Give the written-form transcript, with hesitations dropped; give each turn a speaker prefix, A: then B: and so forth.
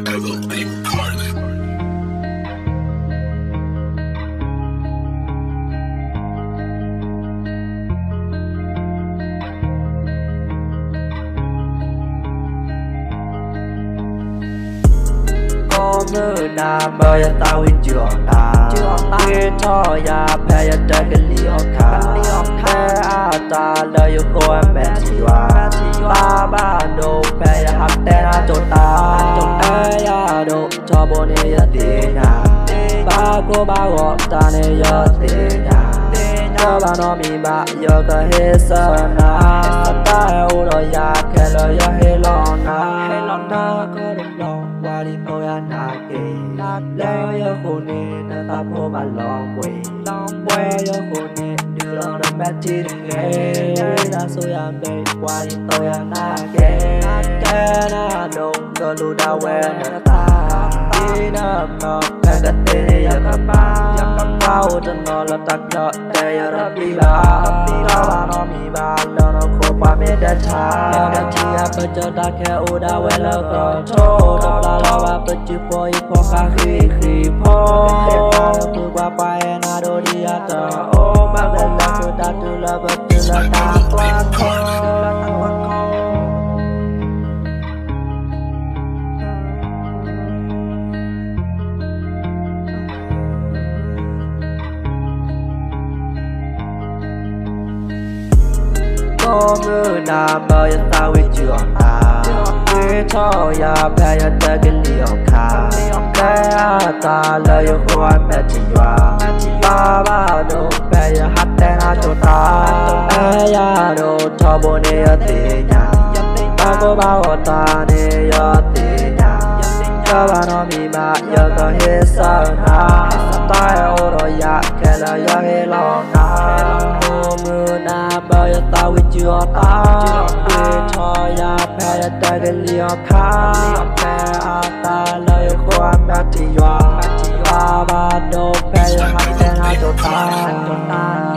A: forever incarnate.
B: Mưa nam bơi tao in trường ta khi cho ya phải ya trái cái liều khá để ta lời yêu cô em bé chỉ hoa ta ba đồ phải ya hát tên cho ta ya đồ cho bố nè ya tiền nhà ba cô ba gọi ta nè ya tiền nhà cho ba nó mi ba ya cái hết sợ na ta yêu rồi ya cái lời ya hết lo na có được lo qua đi tôi anh hạ kỳ lẽ yêu cô nè ta phố mà lòng quê yêu cô nè đưa lòng đâm bát chi đừng ghê ta xui anh đây qua đi tôi anh hạ kỳ thế na đông cơ lưu đau quen ta đi nằm nọc cái cái tên này giờ các ba bao chân nó là tắc nhọ để giờ nó đi ba nó mi ba nó khô qua mẹ đã cha bây giờ ta khe u đã quen lỡ còn trôi ta la ba bây giờ phơi phô khá khi phô từ qua bay na đôi đi à tờ ô ba lên là từ ta từ là bây giờ là ta qua mưa nam bơi tao in trường ta khi cho ya phải ya trái cái liều khá để ta lời yêu cô em bé chỉ hoa ba đồ phải ya hát tên cho ta ya đồ cho bố nè ya tiền nhà ba cô bao ta nè ya tiền nhà cho ba nó mi ba ya có hết sợ na ta yêu rồi ya cái lời ya hết lo na mưa nam bơi tao in trường ta khi cho ya phải ya trái cái liều khá để ta lời yêu cô em bé chỉ hoa ba đồ phải ya hát tên cho ta